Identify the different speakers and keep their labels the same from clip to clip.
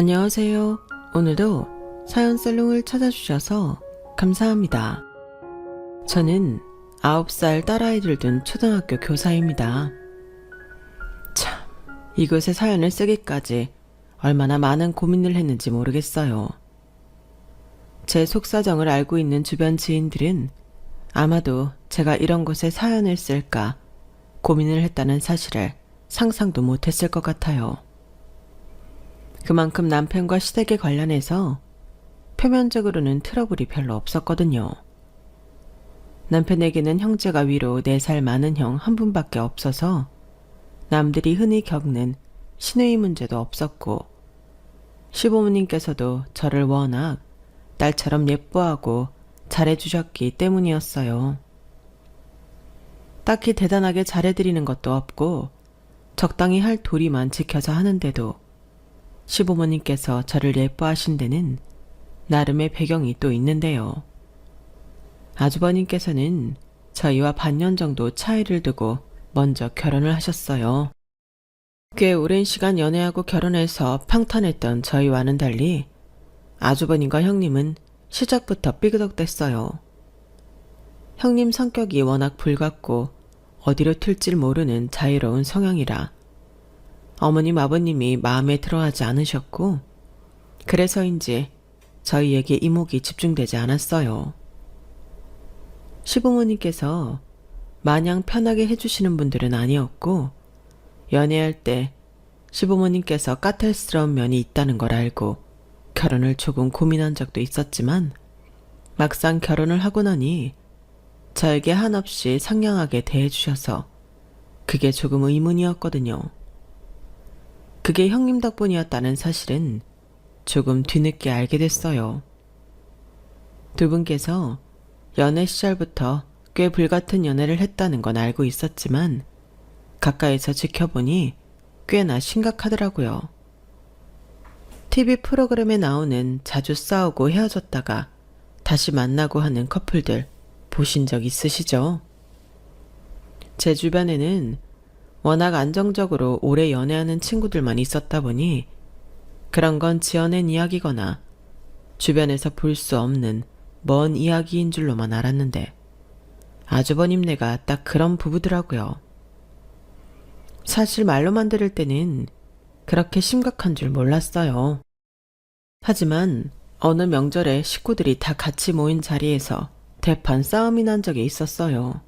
Speaker 1: 안녕하세요. 오늘도 사연살롱을 찾아주셔서 감사합니다. 저는 9살 딸아이를 둔 초등학교 교사입니다. 참, 이곳에 사연을 쓰기까지 얼마나 많은 고민을 했는지 모르겠어요. 제 속사정을 알고 있는 주변 지인들은 아마도 제가 이런 곳에 사연을 쓸까 고민을 했다는 사실을 상상도 못했을 것 같아요. 그만큼 남편과 시댁에 관련해서 표면적으로는 트러블이 별로 없었거든요. 남편에게는 형제가 위로 4살 많은 형 한 분밖에 없어서 남들이 흔히 겪는 시누이 문제도 없었고, 시부모님께서도 저를 워낙 딸처럼 예뻐하고 잘해주셨기 때문이었어요. 딱히 대단하게 잘해드리는 것도 없고 적당히 할 도리만 지켜서 하는데도 시부모님께서 저를 예뻐하신 데는 나름의 배경이 또 있는데요. 아주버님께서는 저희와 반년 정도 차이를 두고 먼저 결혼을 하셨어요. 꽤 오랜 시간 연애하고 결혼해서 평탄했던 저희와는 달리 아주버님과 형님은 시작부터 삐그덕댔어요. 형님 성격이 워낙 불같고 어디로 튈질 모르는 자유로운 성향이라 어머님 아버님이 마음에 들어하지 않으셨고, 그래서인지 저희에게 이목이 집중되지 않았어요. 시부모님께서 마냥 편하게 해주시는 분들은 아니었고, 연애할 때 시부모님께서 까탈스러운 면이 있다는 걸 알고 결혼을 조금 고민한 적도 있었지만, 막상 결혼을 하고 나니 저에게 한없이 상냥하게 대해주셔서 그게 조금 의문이었거든요. 그게 형님 덕분이었다는 사실은 조금 뒤늦게 알게 됐어요. 두 분께서 연애 시절부터 꽤 불같은 연애를 했다는 건 알고 있었지만 가까이서 지켜보니 꽤나 심각하더라고요. TV 프로그램에 나오는 자주 싸우고 헤어졌다가 다시 만나고 하는 커플들 보신 적 있으시죠? 제 주변에는 워낙 안정적으로 오래 연애하는 친구들만 있었다 보니 그런 건 지어낸 이야기거나 주변에서 볼 수 없는 먼 이야기인 줄로만 알았는데 아주버님네가 딱 그런 부부더라고요. 사실 말로만 들을 때는 그렇게 심각한 줄 몰랐어요. 하지만 어느 명절에 식구들이 다 같이 모인 자리에서 대판 싸움이 난 적이 있었어요.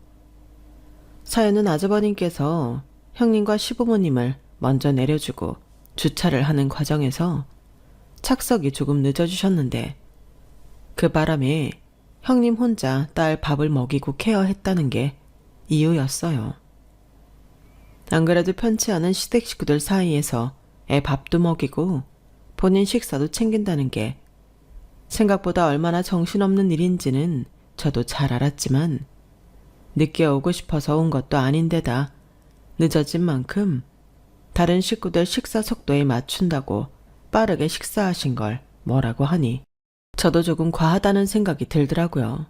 Speaker 1: 사연은 아주버님께서 형님과 시부모님을 먼저 내려주고 주차를 하는 과정에서 착석이 조금 늦어주셨는데 그 바람에 형님 혼자 딸 밥을 먹이고 케어했다는 게 이유였어요. 안 그래도 편치 않은 시댁 식구들 사이에서 애 밥도 먹이고 본인 식사도 챙긴다는 게 생각보다 얼마나 정신없는 일인지는 저도 잘 알았지만 늦게 오고 싶어서 온 것도 아닌데다 늦어진 만큼 다른 식구들 식사 속도에 맞춘다고 빠르게 식사하신 걸 뭐라고 하니 저도 조금 과하다는 생각이 들더라고요.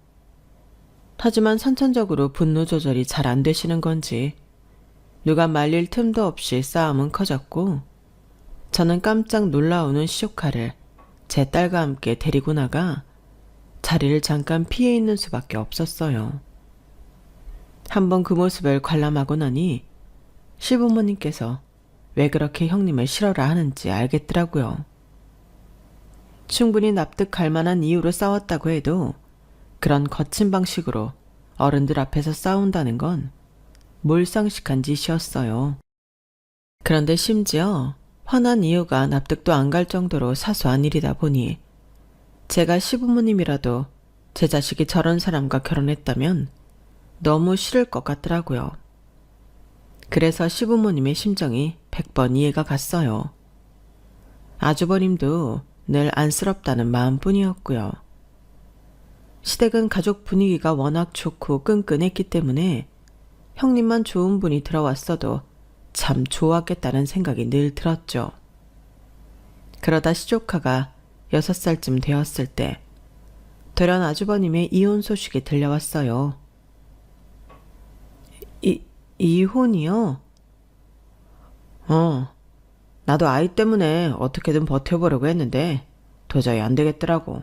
Speaker 1: 하지만 선천적으로 분노 조절이 잘 안 되시는 건지 누가 말릴 틈도 없이 싸움은 커졌고 저는 깜짝 놀라오는 시조카를 제 딸과 함께 데리고 나가 자리를 잠깐 피해 있는 수밖에 없었어요. 한번 그 모습을 관람하고 나니 시부모님께서 왜 그렇게 형님을 싫어라 하는지 알겠더라고요. 충분히 납득할 만한 이유로 싸웠다고 해도 그런 거친 방식으로 어른들 앞에서 싸운다는 건 몰상식한 짓이었어요. 그런데 심지어 화난 이유가 납득도 안 갈 정도로 사소한 일이다 보니 제가 시부모님이라도 제 자식이 저런 사람과 결혼했다면 너무 싫을 것 같더라고요. 그래서 시부모님의 심정이 100번 이해가 갔어요. 아주버님도 늘 안쓰럽다는 마음뿐이었고요. 시댁은 가족 분위기가 워낙 좋고 끈끈했기 때문에 형님만 좋은 분이 들어왔어도 참 좋았겠다는 생각이 늘 들었죠. 그러다 시조카가 6살쯤 되었을 때 돌연 아주버님의 이혼 소식이 들려왔어요. 이혼이요? 나도 아이 때문에 어떻게든 버텨보려고 했는데 도저히 안 되겠더라고.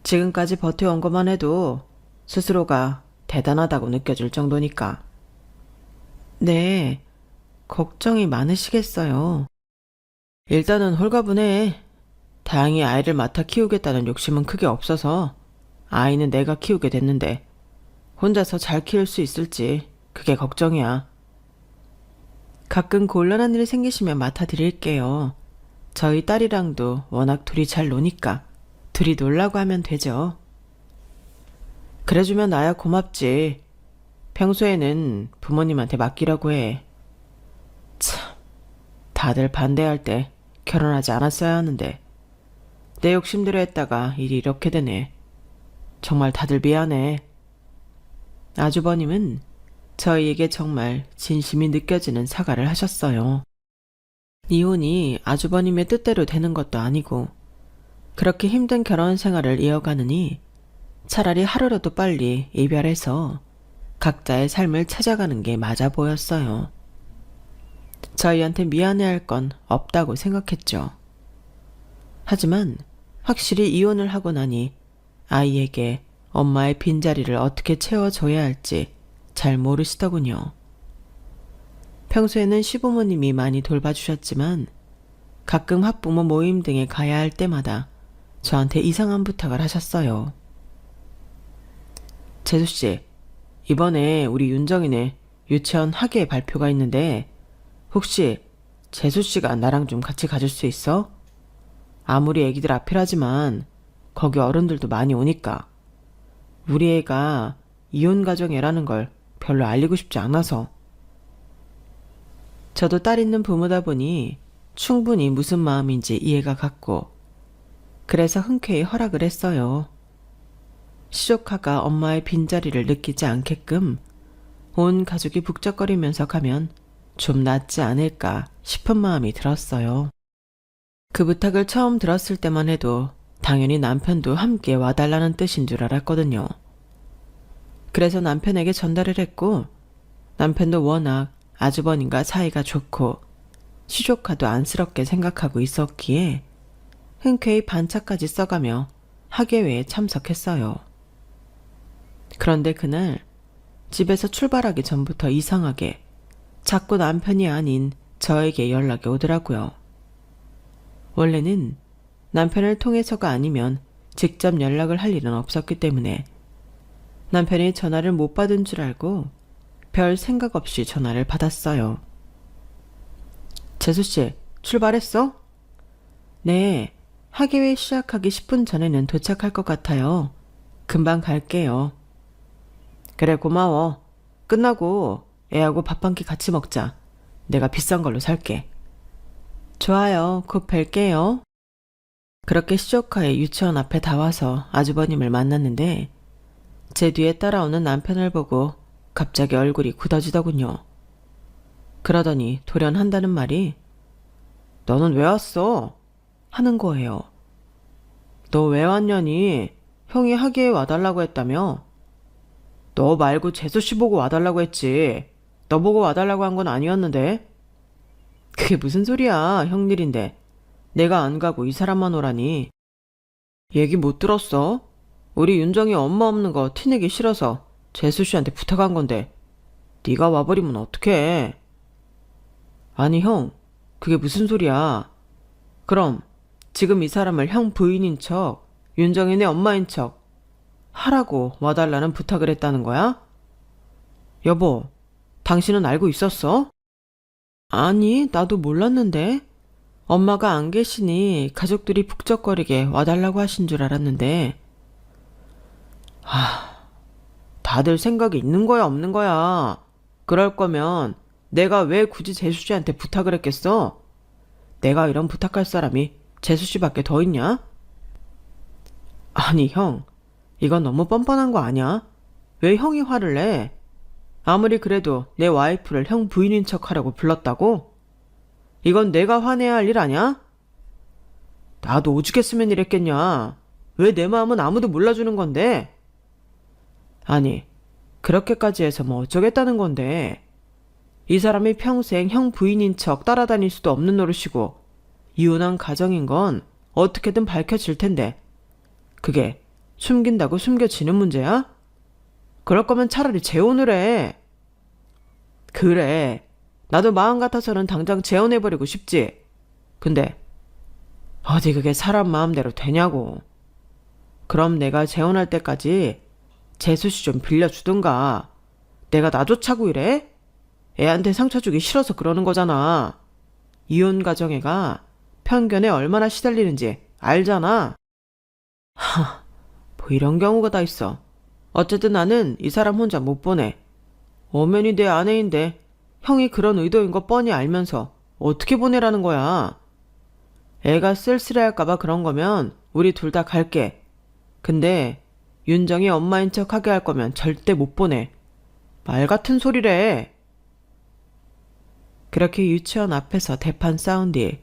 Speaker 1: 지금까지 버텨온 것만 해도 스스로가 대단하다고 느껴질 정도니까. 네, 걱정이 많으시겠어요. 일단은 홀가분해. 다행히 아이를 맡아 키우겠다는 욕심은 크게 없어서 아이는 내가 키우게 됐는데 혼자서 잘 키울 수 있을지 그게 걱정이야. 가끔 곤란한 일이 생기시면 맡아드릴게요. 저희 딸이랑도 워낙 둘이 잘 노니까 둘이 놀라고 하면 되죠. 그래주면 나야 고맙지. 평소에는 부모님한테 맡기라고 해. 참, 다들 반대할 때 결혼하지 않았어야 하는데 내 욕심대로 했다가 일이 이렇게 되네. 정말 다들 미안해. 아주버님은 저희에게 정말 진심이 느껴지는 사과를 하셨어요. 이혼이 아주버님의 뜻대로 되는 것도 아니고 그렇게 힘든 결혼 생활을 이어가느니 차라리 하루라도 빨리 이별해서 각자의 삶을 찾아가는 게 맞아 보였어요. 저희한테 미안해할 건 없다고 생각했죠. 하지만 확실히 이혼을 하고 나니 아이에게 엄마의 빈자리를 어떻게 채워줘야 할지 잘 모르시더군요. 평소에는 시부모님이 많이 돌봐주셨지만 가끔 학부모 모임 등에 가야 할 때마다 저한테 이상한 부탁을 하셨어요. 재수씨, 이번에 우리 윤정이네 유치원 학예 발표가 있는데 혹시 재수씨가 나랑 좀 같이 가줄 수 있어? 아무리 애기들 앞이라지만 거기 어른들도 많이 오니까. 우리 애가 이혼 가정애라는 걸 별로 알리고 싶지 않아서. 저도 딸 있는 부모다 보니 충분히 무슨 마음인지 이해가 갔고 그래서 흔쾌히 허락을 했어요. 시조카가 엄마의 빈자리를 느끼지 않게끔 온 가족이 북적거리면서 가면 좀 낫지 않을까 싶은 마음이 들었어요. 그 부탁을 처음 들었을 때만 해도 당연히 남편도 함께 와달라는 뜻인 줄 알았거든요. 그래서 남편에게 전달을 했고 남편도 워낙 아주버님과 사이가 좋고 시조카도 안쓰럽게 생각하고 있었기에 흔쾌히 반차까지 써가며 학예회에 참석했어요. 그런데 그날 집에서 출발하기 전부터 이상하게 자꾸 남편이 아닌 저에게 연락이 오더라고요. 원래는 남편을 통해서가 아니면 직접 연락을 할 일은 없었기 때문에 남편이 전화를 못 받은 줄 알고 별 생각 없이 전화를 받았어요. 재수씨, 출발했어? 네, 학예회 시작하기 10분 전에는 도착할 것 같아요. 금방 갈게요. 그래, 고마워. 끝나고 애하고 밥 한 끼 같이 먹자. 내가 비싼 걸로 살게. 좋아요. 곧 뵐게요. 그렇게 시조카의 유치원 앞에 다 와서 아주버님을 만났는데 제 뒤에 따라오는 남편을 보고 갑자기 얼굴이 굳어지더군요. 그러더니 돌연한다는 말이 너는 왜 왔어? 하는 거예요. 너 왜 왔냐니? 형이 학예에 와달라고 했다며? 너 말고 재수씨 보고 와달라고 했지. 너 보고 와달라고 한 건 아니었는데? 그게 무슨 소리야, 형 일인데. 내가 안 가고 이 사람만 오라니. 얘기 못 들었어? 우리 윤정이 엄마 없는 거 티내기 싫어서 재수씨한테 부탁한 건데 네가 와버리면 어떡해. 아니 형, 그게 무슨 소리야. 그럼 지금 이 사람을 형 부인인 척, 윤정이네 엄마인 척 하라고 와달라는 부탁을 했다는 거야? 여보, 당신은 알고 있었어? 아니, 나도 몰랐는데. 엄마가 안 계시니 가족들이 북적거리게 와달라고 하신 줄 알았는데. 다들 생각이 있는 거야, 없는 거야? 그럴 거면 내가 왜 굳이 재수씨한테 부탁을 했겠어? 내가 이런 부탁할 사람이 재수씨밖에 더 있냐? 아니, 형, 이건 너무 뻔뻔한 거 아니야? 왜 형이 화를 내? 아무리 그래도 내 와이프를 형 부인인 척 하라고 불렀다고? 이건 내가 화내야 할 일 아냐? 나도 오죽했으면 이랬겠냐. 왜 내 마음은 아무도 몰라주는 건데? 아니, 그렇게까지 해서 뭐 어쩌겠다는 건데. 이 사람이 평생 형 부인인 척 따라다닐 수도 없는 노릇이고 이혼한 가정인 건 어떻게든 밝혀질 텐데 그게 숨긴다고 숨겨지는 문제야? 그럴 거면 차라리 재혼을 해. 그래. 나도 마음 같아서는 당장 재혼해버리고 싶지. 근데 어디 그게 사람 마음대로 되냐고. 그럼 내가 재혼할 때까지 재수씨 좀 빌려주든가. 내가 나조차고 이래? 애한테 상처 주기 싫어서 그러는 거잖아. 이혼 가정애가 편견에 얼마나 시달리는지 알잖아. 뭐 이런 경우가 다 있어. 어쨌든 나는 이 사람 혼자 못 보내. 엄연히 내 아내인데 형이 그런 의도인 거 뻔히 알면서 어떻게 보내라는 거야. 애가 쓸쓸해할까봐 그런 거면 우리 둘 다 갈게. 근데 윤정이 엄마인 척 하게 할 거면 절대 못 보내. 말 같은 소리래. 그렇게 유치원 앞에서 대판 싸운 뒤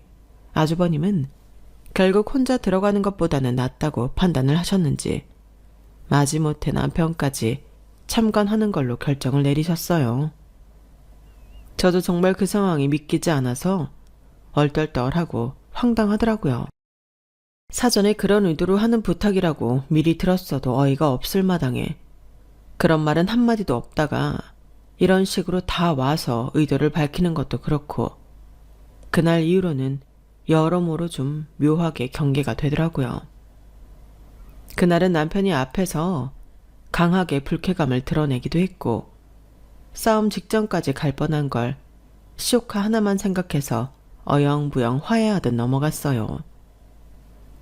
Speaker 1: 아주버님은 결국 혼자 들어가는 것보다는 낫다고 판단을 하셨는지 마지못해 남편까지 참관하는 걸로 결정을 내리셨어요. 저도 정말 그 상황이 믿기지 않아서 얼떨떨하고 황당하더라고요. 사전에 그런 의도로 하는 부탁이라고 미리 들었어도 어이가 없을 마당에 그런 말은 한마디도 없다가 이런 식으로 다 와서 의도를 밝히는 것도 그렇고 그날 이후로는 여러모로 좀 묘하게 경계가 되더라고요. 그날은 남편이 앞에서 강하게 불쾌감을 드러내기도 했고 싸움 직전까지 갈 뻔한 걸 시오카 하나만 생각해서 어영부영 화해하듯 넘어갔어요.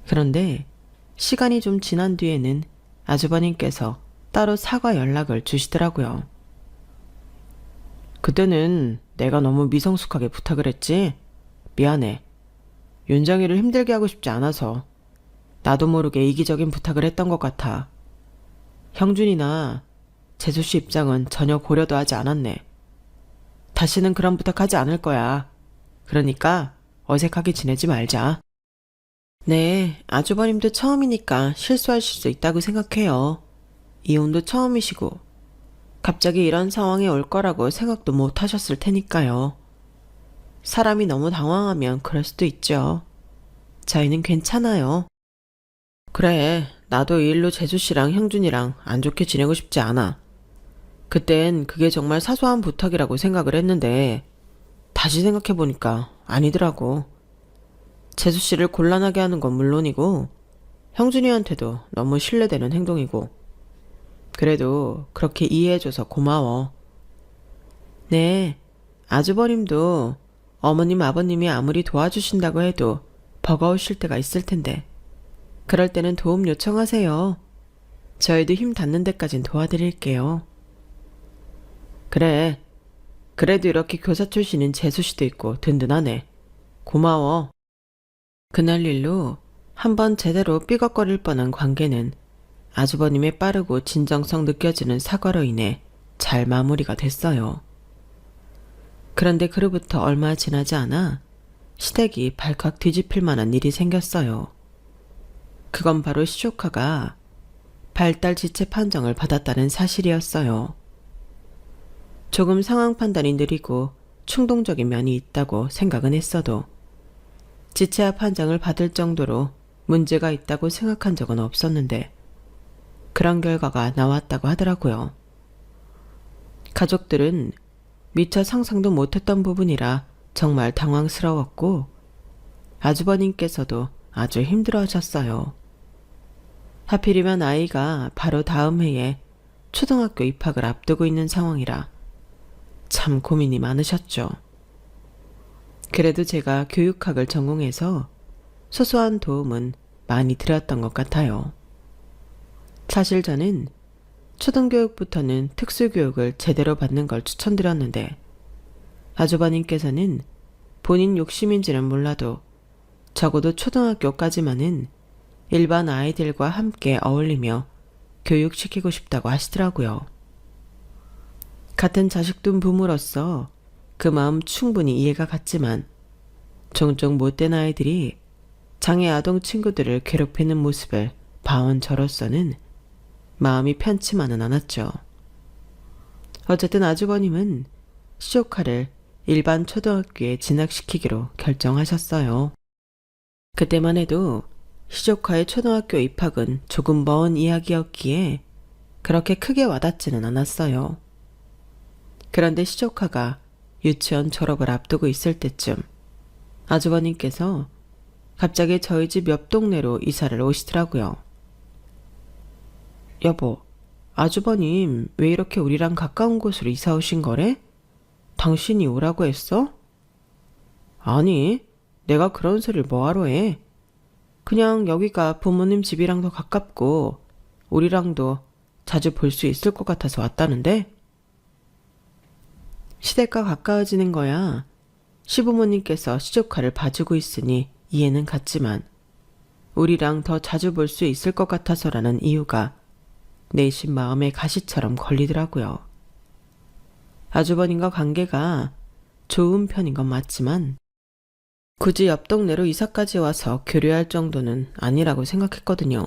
Speaker 1: 그런데 시간이 좀 지난 뒤에는 아주버님께서 따로 사과 연락을 주시더라고요. 그때는 내가 너무 미성숙하게 부탁을 했지? 미안해. 윤정이를 힘들게 하고 싶지 않아서 나도 모르게 이기적인 부탁을 했던 것 같아. 형준이나 재수씨 입장은 전혀 고려도 하지 않았네. 다시는 그런 부탁하지 않을 거야. 그러니까 어색하게 지내지 말자. 네, 아주버님도 처음이니까 실수하실 수 있다고 생각해요. 이혼도 처음이시고 갑자기 이런 상황이 올 거라고 생각도 못 하셨을 테니까요. 사람이 너무 당황하면 그럴 수도 있죠. 저희는 괜찮아요. 그래, 나도 이 일로 재수씨랑 형준이랑 안 좋게 지내고 싶지 않아. 그땐 그게 정말 사소한 부탁이라고 생각을 했는데 다시 생각해보니까 아니더라고. 재수씨를 곤란하게 하는 건 물론이고 형준이한테도 너무 신뢰되는 행동이고 그래도 그렇게 이해해줘서 고마워. 네, 아주버님도 어머님 아버님이 아무리 도와주신다고 해도 버거우실 때가 있을 텐데 그럴 때는 도움 요청하세요. 저희도 힘 닿는 데까진 도와드릴게요. 그래, 그래도 이렇게 교사 출신인 재수씨도 있고 든든하네. 고마워. 그날 일로 한번 제대로 삐걱거릴 뻔한 관계는 아주버님의 빠르고 진정성 느껴지는 사과로 인해 잘 마무리가 됐어요. 그런데 그로부터 얼마 지나지 않아 시댁이 발칵 뒤집힐 만한 일이 생겼어요. 그건 바로 시조카가 발달 지체 판정을 받았다는 사실이었어요. 조금 상황 판단이 느리고 충동적인 면이 있다고 생각은 했어도 지체아 판정을 받을 정도로 문제가 있다고 생각한 적은 없었는데 그런 결과가 나왔다고 하더라고요. 가족들은 미처 상상도 못했던 부분이라 정말 당황스러웠고 아주버님께서도 아주 힘들어하셨어요. 하필이면 아이가 바로 다음 해에 초등학교 입학을 앞두고 있는 상황이라 참 고민이 많으셨죠. 그래도 제가 교육학을 전공해서 소소한 도움은 많이 드렸던 것 같아요. 사실 저는 초등교육부터는 특수교육을 제대로 받는 걸 추천드렸는데 아주버님께서는 본인 욕심인지는 몰라도 적어도 초등학교까지만은 일반 아이들과 함께 어울리며 교육시키고 싶다고 하시더라고요. 같은 자식둔 부모로서 그 마음 충분히 이해가 갔지만 종종 못된 아이들이 장애 아동 친구들을 괴롭히는 모습을 봐온 저로서는 마음이 편치만은 않았죠. 어쨌든 아주버님은 시조카를 일반 초등학교에 진학시키기로 결정하셨어요. 그때만 해도 시조카의 초등학교 입학은 조금 먼 이야기였기에 그렇게 크게 와닿지는 않았어요. 그런데 시조카가 유치원 졸업을 앞두고 있을 때쯤 아주버님께서 갑자기 저희 집 옆 동네로 이사를 오시더라고요. 여보, 아주버님 왜 이렇게 우리랑 가까운 곳으로 이사 오신 거래? 당신이 오라고 했어? 아니, 내가 그런 소리를 뭐하러 해. 그냥 여기가 부모님 집이랑 더 가깝고 우리랑도 자주 볼 수 있을 것 같아서 왔다는데? 시댁과 가까워지는 거야 시부모님께서 시조카를 봐주고 있으니 이해는 갔지만 우리랑 더 자주 볼 수 있을 것 같아서라는 이유가 내심 마음에 가시처럼 걸리더라고요. 아주버님과 관계가 좋은 편인 건 맞지만 굳이 옆 동네로 이사까지 와서 교류할 정도는 아니라고 생각했거든요.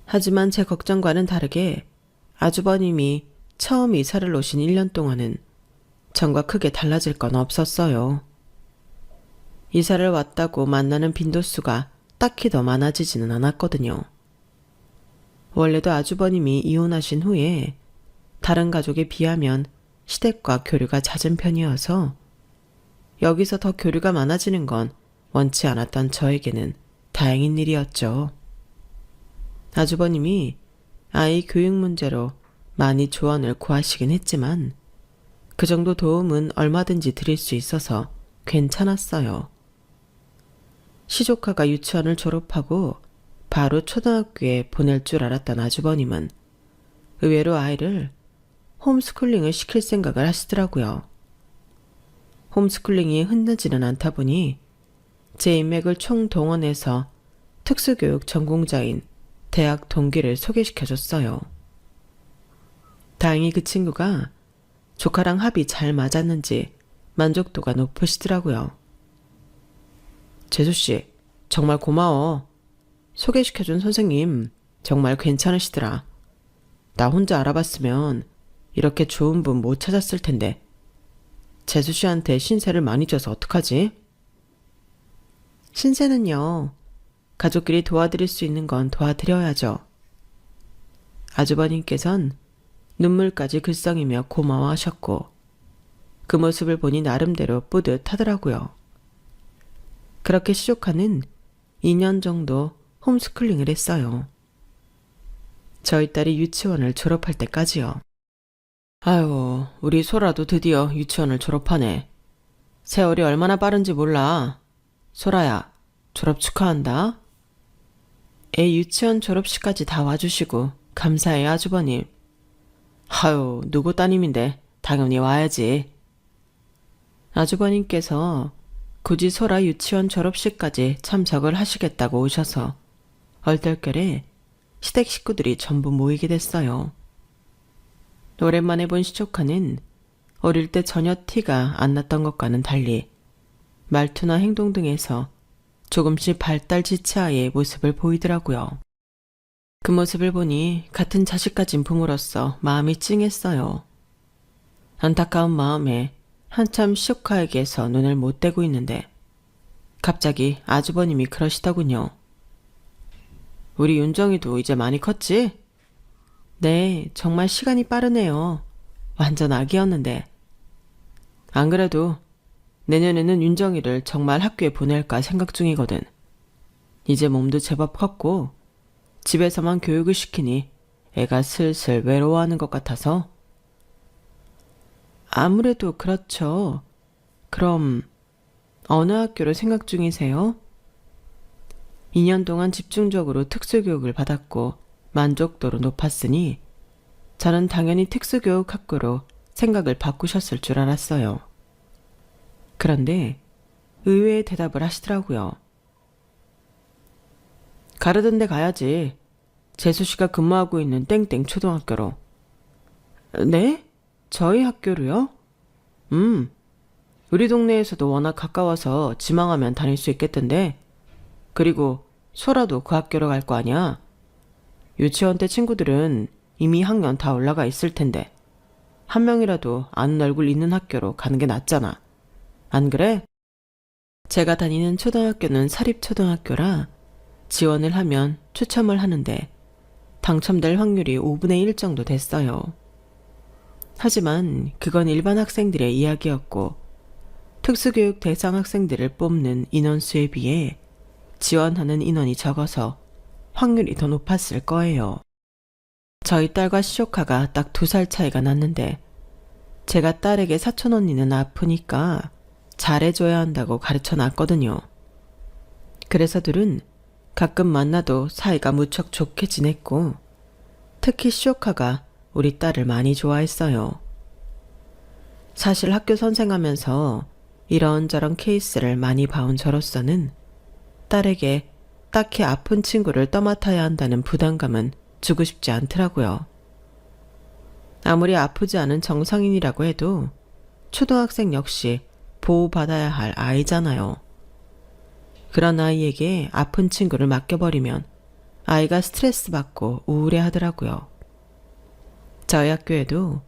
Speaker 1: 하지만 제 걱정과는 다르게 아주버님이 처음 이사를 오신 1년 동안은 전과 크게 달라질 건 없었어요. 이사를 왔다고 만나는 빈도수가 딱히 더 많아지지는 않았거든요. 원래도 아주버님이 이혼하신 후에 다른 가족에 비하면 시댁과 교류가 잦은 편이어서 여기서 더 교류가 많아지는 건 원치 않았던 저에게는 다행인 일이었죠. 아주버님이 아이 교육 문제로 많이 조언을 구하시긴 했지만 그 정도 도움은 얼마든지 드릴 수 있어서 괜찮았어요. 시조카가 유치원을 졸업하고 바로 초등학교에 보낼 줄 알았던 아주버님은 의외로 아이를 홈스쿨링을 시킬 생각을 하시더라고요. 홈스쿨링이 흔하지는 않다 보니 제 인맥을 총동원해서 특수교육 전공자인 대학 동기를 소개시켜줬어요. 다행히 그 친구가 조카랑 합이 잘 맞았는지 만족도가 높으시더라고요. 재수씨, 정말 고마워. 소개시켜준 선생님 정말 괜찮으시더라. 나 혼자 알아봤으면 이렇게 좋은 분 못 찾았을 텐데 재수씨한테 신세를 많이 져서 어떡하지? 신세는요, 가족끼리 도와드릴 수 있는 건 도와드려야죠. 아주버님께선 눈물까지 글썽이며 고마워하셨고 그 모습을 보니 나름대로 뿌듯하더라고요. 그렇게 시조카는 2년 정도 홈스쿨링을 했어요. 저희 딸이 유치원을 졸업할 때까지요. 아유, 우리 소라도 드디어 유치원을 졸업하네. 세월이 얼마나 빠른지 몰라. 소라야, 졸업 축하한다. 애 유치원 졸업식까지 다 와주시고 감사해요, 아주버님. 아유, 누구 따님인데 당연히 와야지. 아주버님께서 굳이 소라 유치원 졸업식까지 참석을 하시겠다고 오셔서 얼떨결에 시댁 식구들이 전부 모이게 됐어요. 오랜만에 본 시조카는 어릴 때 전혀 티가 안 났던 것과는 달리 말투나 행동 등에서 조금씩 발달 지체아의 모습을 보이더라고요. 그 모습을 보니 같은 자식 가진 부모로서 마음이 찡했어요. 안타까운 마음에 한참 시조카에게서 눈을 못 떼고 있는데 갑자기 아주버님이 그러시더군요. 우리 윤정이도 이제 많이 컸지? 네, 정말 시간이 빠르네요. 완전 아기였는데. 안 그래도 내년에는 윤정이를 정말 학교에 보낼까 생각 중이거든. 이제 몸도 제법 컸고 집에서만 교육을 시키니 애가 슬슬 외로워하는 것 같아서. 아무래도 그렇죠. 그럼 어느 학교를 생각 중이세요? 2년 동안 집중적으로 특수교육을 받았고 만족도로 높았으니 저는 당연히 특수교육 학교로 생각을 바꾸셨을 줄 알았어요. 그런데 의외의 대답을 하시더라고요. 가르던 데 가야지. 재수씨가 근무하고 있는 땡땡 초등학교로. 네? 저희 학교로요? 우리 동네에서도 워낙 가까워서 지망하면 다닐 수 있겠던데. 그리고 소라도 그 학교로 갈 거 아니야. 유치원 때 친구들은 이미 학년 다 올라가 있을 텐데 한 명이라도 아는 얼굴 있는 학교로 가는 게 낫잖아. 안 그래? 제가 다니는 초등학교는 사립초등학교라 지원을 하면 추첨을 하는데 당첨될 확률이 5분의 1 정도 됐어요. 하지만 그건 일반 학생들의 이야기였고 특수교육 대상 학생들을 뽑는 인원수에 비해 지원하는 인원이 적어서 확률이 더 높았을 거예요. 저희 딸과 시조카가 딱 2살 차이가 났는데 제가 딸에게 사촌 언니는 아프니까 잘해줘야 한다고 가르쳐 놨거든요. 그래서 둘은 가끔 만나도 사이가 무척 좋게 지냈고 특히 시조카가 우리 딸을 많이 좋아했어요. 사실 학교 선생하면서 이런저런 케이스를 많이 봐온 저로서는 딸에게 딱히 아픈 친구를 떠맡아야 한다는 부담감은 주고 싶지 않더라고요. 아무리 아프지 않은 정상인이라고 해도 초등학생 역시 보호받아야 할 아이잖아요. 그런 아이에게 아픈 친구를 맡겨버리면 아이가 스트레스 받고 우울해 하더라고요. 저희 학교에도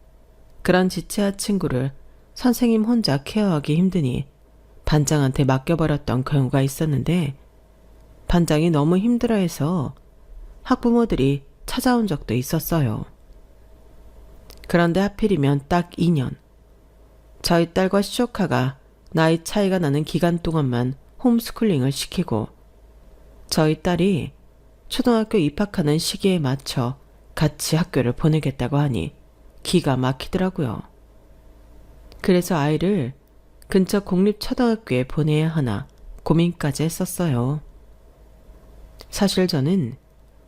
Speaker 1: 그런 지체아 친구를 선생님 혼자 케어하기 힘드니 반장한테 맡겨버렸던 경우가 있었는데 반장이 너무 힘들어해서 학부모들이 찾아온 적도 있었어요. 그런데 하필이면 딱 2년. 저희 딸과 시조카가 나이 차이가 나는 기간 동안만 홈스쿨링을 시키고 저희 딸이 초등학교 입학하는 시기에 맞춰 같이 학교를 보내겠다고 하니 기가 막히더라고요. 그래서 아이를 근처 공립초등학교에 보내야 하나 고민까지 했었어요. 사실 저는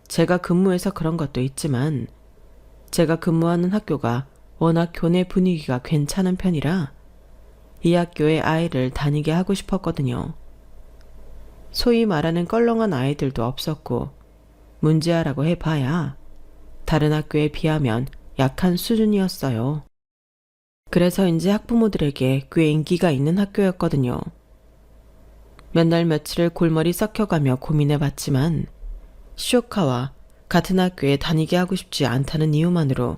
Speaker 1: 제가 근무해서 그런 것도 있지만 제가 근무하는 학교가 워낙 교내 분위기가 괜찮은 편이라 이 학교에 아이를 다니게 하고 싶었거든요. 소위 말하는 껄렁한 아이들도 없었고 문제아라고 해봐야 다른 학교에 비하면 약한 수준이었어요. 그래서인지 학부모들에게 꽤 인기가 있는 학교였거든요. 몇 날 며칠을 골머리 썩혀가며 고민해봤지만 시조카와 같은 학교에 다니게 하고 싶지 않다는 이유만으로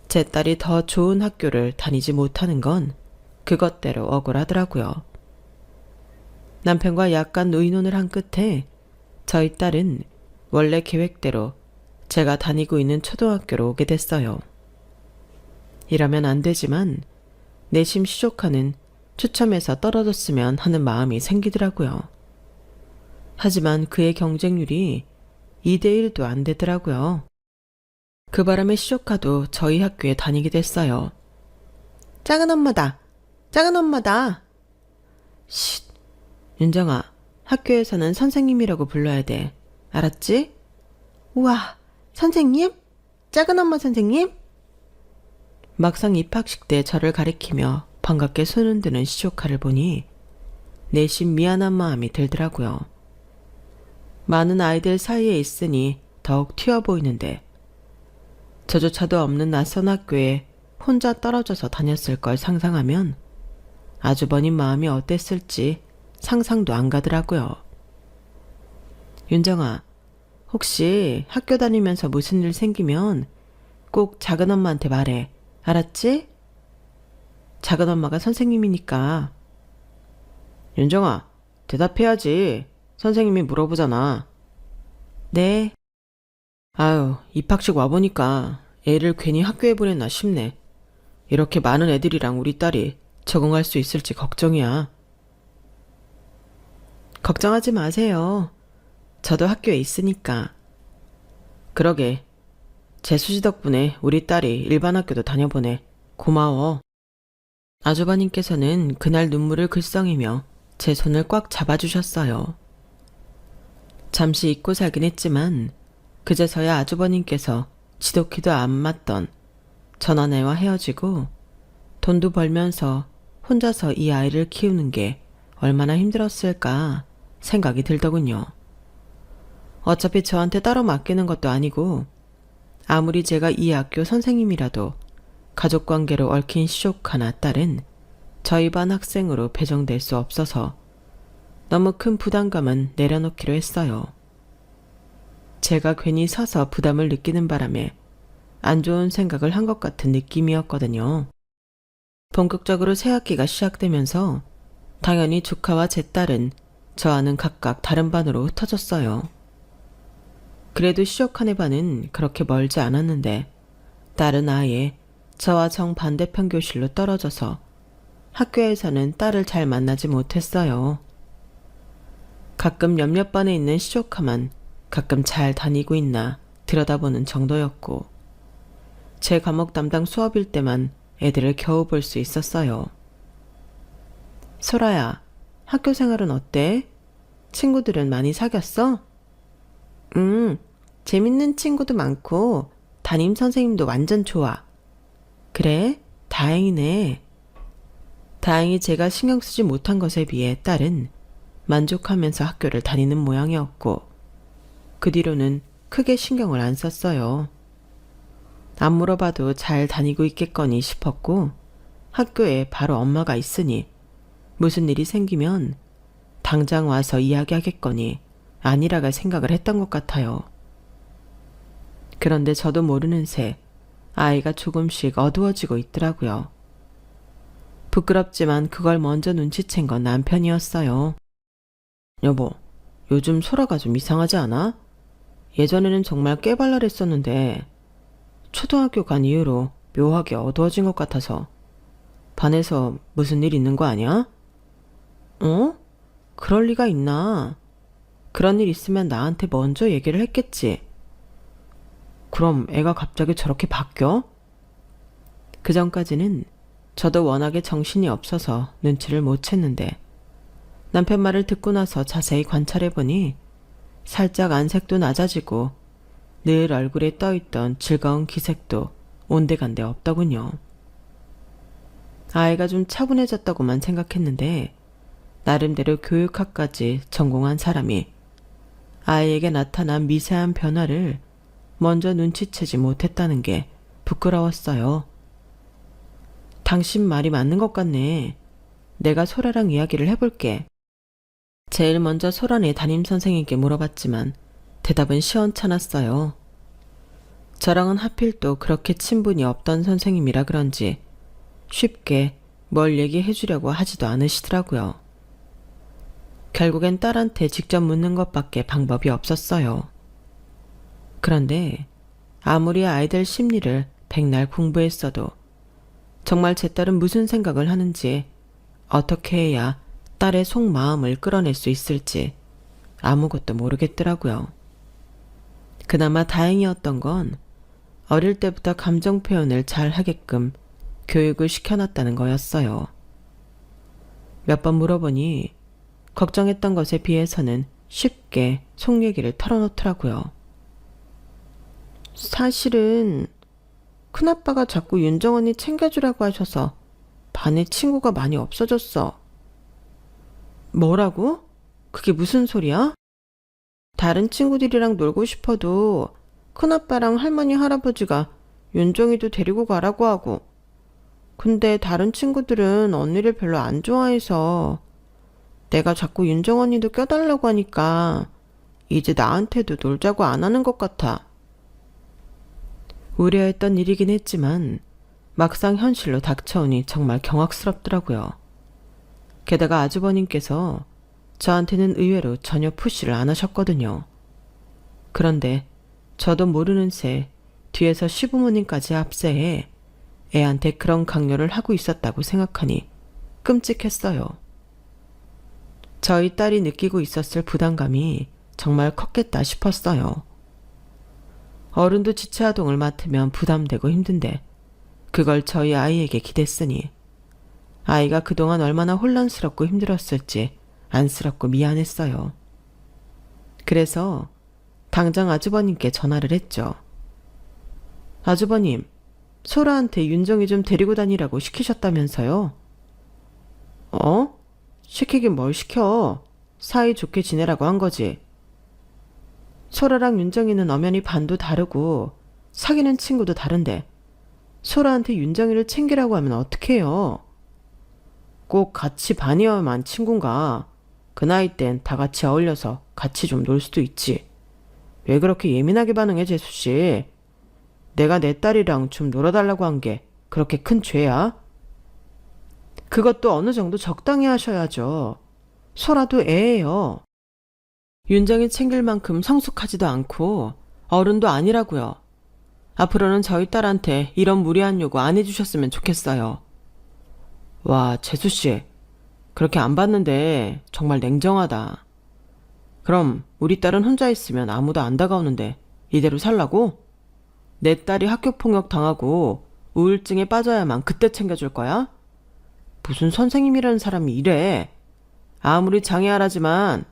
Speaker 1: 제 딸이 더 좋은 학교를 다니지 못하는 건 그것대로 억울하더라고요. 남편과 약간 의논을 한 끝에 저희 딸은 원래 계획대로 제가 다니고 있는 초등학교로 오게 됐어요. 이러면 안 되지만 내심 시조카는 추첨해서 떨어졌으면 하는 마음이 생기더라고요. 하지만 그의 경쟁률이 2대1도 안 되더라고요. 그 바람에 시조카도 저희 학교에 다니게 됐어요. 작은 엄마다! 작은 엄마다! 쉿! 윤정아, 학교에서는 선생님이라고 불러야 돼. 알았지? 우와, 선생님? 작은 엄마 선생님? 막상 입학식 때 저를 가리키며 반갑게 손 흔드는 시조카를 보니 내심 미안한 마음이 들더라고요. 많은 아이들 사이에 있으니 더욱 튀어 보이는데 저조차도 없는 낯선 학교에 혼자 떨어져서 다녔을 걸 상상하면 아주버님 마음이 어땠을지 상상도 안 가더라고요. 윤정아, 혹시 학교 다니면서 무슨 일 생기면 꼭 작은 엄마한테 말해. 알았지? 작은 엄마가 선생님이니까. 윤정아, 대답해야지. 선생님이 물어보잖아. 네. 아유, 입학식 와보니까 애를 괜히 학교에 보냈나 싶네. 이렇게 많은 애들이랑 우리 딸이 적응할 수 있을지 걱정이야. 걱정하지 마세요. 저도 학교에 있으니까. 그러게. 재수지 덕분에 우리 딸이 일반 학교도 다녀보네. 고마워. 아주버님께서는 그날 눈물을 글썽이며 제 손을 꽉 잡아주셨어요. 잠시 잊고 살긴 했지만 그제서야 아주버님께서 지독히도 안 맞던 전 아내와 헤어지고 돈도 벌면서 혼자서 이 아이를 키우는 게 얼마나 힘들었을까 생각이 들더군요. 어차피 저한테 따로 맡기는 것도 아니고 아무리 제가 이 학교 선생님이라도 가족관계로 얽힌 시조카나 딸은 저희 반 학생으로 배정될 수 없어서 너무 큰 부담감은 내려놓기로 했어요. 제가 괜히 서서 부담을 느끼는 바람에 안 좋은 생각을 한 것 같은 느낌이었거든요. 본격적으로 새 학기가 시작되면서 당연히 조카와 제 딸은 저와는 각각 다른 반으로 흩어졌어요. 그래도 시족한의 반은 그렇게 멀지 않았는데 딸은 아예 저와 정반대편 교실로 떨어져서 학교에서는 딸을 잘 만나지 못했어요. 가끔 옆 반에 있는 시조카만 가끔 잘 다니고 있나 들여다보는 정도였고 제 과목 담당 수업일 때만 애들을 겨우 볼 수 있었어요. 소라야, 학교 생활은 어때? 친구들은 많이 사귀었어? 재밌는 친구도 많고 담임 선생님도 완전 좋아. 그래? 다행이네. 다행히 제가 신경 쓰지 못한 것에 비해 딸은 만족하면서 학교를 다니는 모양이었고 그 뒤로는 크게 신경을 안 썼어요. 안 물어봐도 잘 다니고 있겠거니 싶었고 학교에 바로 엄마가 있으니 무슨 일이 생기면 당장 와서 이야기하겠거니 아니라갈 생각을 했던 것 같아요. 그런데 저도 모르는 새 아이가 조금씩 어두워지고 있더라고요. 부끄럽지만 그걸 먼저 눈치챈 건 남편이었어요. 여보, 요즘 소라가 좀 이상하지 않아? 예전에는 정말 깨발랄했었는데 초등학교 간 이후로 묘하게 어두워진 것 같아서 반에서 무슨 일 있는 거 아니야? 어? 그럴 리가 있나? 그런 일 있으면 나한테 먼저 얘기를 했겠지. 그럼 애가 갑자기 저렇게 바뀌어? 그 전까지는 저도 워낙에 정신이 없어서 눈치를 못 챘는데 남편 말을 듣고 나서 자세히 관찰해보니 살짝 안색도 낮아지고 늘 얼굴에 떠있던 즐거운 기색도 온데간데 없더군요. 아이가 좀 차분해졌다고만 생각했는데 나름대로 교육학까지 전공한 사람이 아이에게 나타난 미세한 변화를 먼저 눈치채지 못했다는 게 부끄러웠어요. 당신 말이 맞는 것 같네. 내가 소라랑 이야기를 해볼게. 제일 먼저 소라네 담임선생님께 물어봤지만 대답은 시원찮았어요. 저랑은 하필 또 그렇게 친분이 없던 선생님이라 그런지 쉽게 뭘 얘기해 주려고 하지도 않으시더라고요. 결국엔 딸한테 직접 묻는 것밖에 방법이 없었어요. 그런데 아무리 아이들 심리를 백날 공부했어도 정말 제 딸은 무슨 생각을 하는지 어떻게 해야 딸의 속마음을 끌어낼 수 있을지 아무것도 모르겠더라고요. 그나마 다행이었던 건 어릴 때부터 감정 표현을 잘 하게끔 교육을 시켜놨다는 거였어요. 몇 번 물어보니 걱정했던 것에 비해서는 쉽게 속 얘기를 털어놓더라고요. 사실은 큰아빠가 자꾸 윤정 언니 챙겨주라고 하셔서 반에 친구가 많이 없어졌어. 뭐라고? 그게 무슨 소리야? 다른 친구들이랑 놀고 싶어도 큰아빠랑 할머니 할아버지가 윤정이도 데리고 가라고 하고 근데 다른 친구들은 언니를 별로 안 좋아해서 내가 자꾸 윤정 언니도 껴달라고 하니까 이제 나한테도 놀자고 안 하는 것 같아. 우려했던 일이긴 했지만 막상 현실로 닥쳐오니 정말 경악스럽더라고요. 게다가 아주버님께서 저한테는 의외로 전혀 푸시를 안 하셨거든요. 그런데 저도 모르는 새 뒤에서 시부모님까지 합세해 애한테 그런 강요를 하고 있었다고 생각하니 끔찍했어요. 저희 딸이 느끼고 있었을 부담감이 정말 컸겠다 싶었어요. 어른도 지체아동을 맡으면 부담되고 힘든데 그걸 저희 아이에게 기댔으니 아이가 그동안 얼마나 혼란스럽고 힘들었을지 안쓰럽고 미안했어요. 그래서 당장 아주버님께 전화를 했죠. 아주버님, 소라한테 윤정이 좀 데리고 다니라고 시키셨다면서요? 어? 시키긴 뭘 시켜. 사이좋게 지내라고 한 거지. 소라랑 윤정이는 엄연히 반도 다르고 사귀는 친구도 다른데 소라한테 윤정이를 챙기라고 하면 어떡해요? 꼭 같이 반이어야만 친군가. 그 나이 땐 다 같이 어울려서 같이 좀 놀 수도 있지. 왜 그렇게 예민하게 반응해, 재수씨? 내가 내 딸이랑 좀 놀아달라고 한 게 그렇게 큰 죄야? 그것도 어느 정도 적당히 하셔야죠. 소라도 애예요. 윤정이 챙길 만큼 성숙하지도 않고 어른도 아니라고요. 앞으로는 저희 딸한테 이런 무리한 요구 안 해주셨으면 좋겠어요. 와, 재수씨. 그렇게 안 봤는데 정말 냉정하다. 그럼 우리 딸은 혼자 있으면 아무도 안 다가오는데 이대로 살라고? 내 딸이 학교폭력 당하고 우울증에 빠져야만 그때 챙겨줄 거야? 무슨 선생님이라는 사람이 이래. 아무리 장애하라지만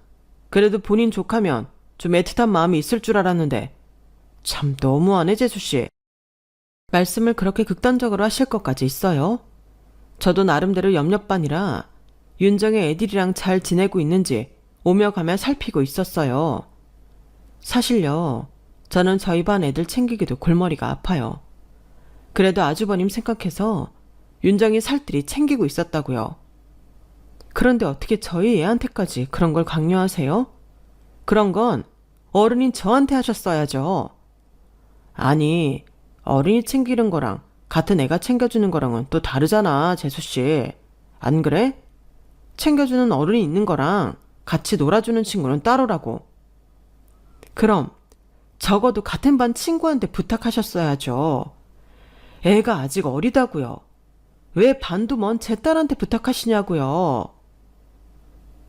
Speaker 1: 그래도 본인 족하면 좀 애틋한 마음이 있을 줄 알았는데 참 너무하네, 재수씨. 말씀을 그렇게 극단적으로 하실 것까지 있어요? 저도 나름대로 염려반이라 윤정의 애들이랑 잘 지내고 있는지 오며 가며 살피고 있었어요. 사실요, 저는 저희 반 애들 챙기기도 골머리가 아파요. 그래도 아주버님 생각해서 윤정이 살뜰히 챙기고 있었다고요. 그런데 어떻게 저희 애한테까지 그런 걸 강요하세요? 그런 건 어른인 저한테 하셨어야죠. 아니, 어른이 챙기는 거랑 같은 애가 챙겨주는 거랑은 또 다르잖아, 재수씨. 안 그래? 챙겨주는 어른이 있는 거랑 같이 놀아주는 친구는 따로라고. 그럼 적어도 같은 반 친구한테 부탁하셨어야죠. 애가 아직 어리다고요. 왜 반도 먼 제 딸한테 부탁하시냐고요.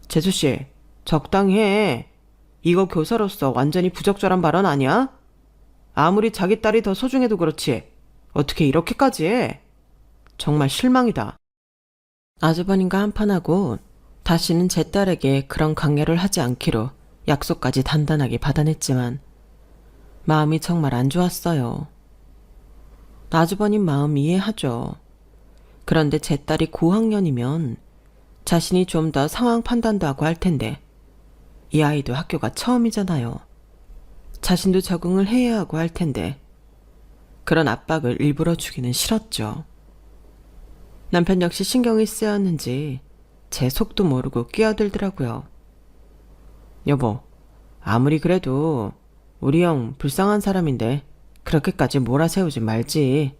Speaker 1: 재수씨, 적당히 해. 이거 교사로서 완전히 부적절한 발언 아니야? 아무리 자기 딸이 더 소중해도 그렇지 어떻게 이렇게까지 해? 정말 실망이다. 아주버님과 한판하고 다시는 제 딸에게 그런 강요를 하지 않기로 약속까지 단단하게 받아냈지만 마음이 정말 안 좋았어요. 아주버님 마음 이해하죠. 그런데 제 딸이 고학년이면 자신이 좀 더 상황 판단도 하고 할 텐데 이 아이도 학교가 처음이잖아요. 자신도 적응을 해야 하고 할 텐데 그런 압박을 일부러 주기는 싫었죠. 남편 역시 신경이 쓰였는지 제 속도 모르고 끼어들더라고요. 여보, 아무리 그래도 우리 형 불쌍한 사람인데 그렇게까지 몰아세우지 말지.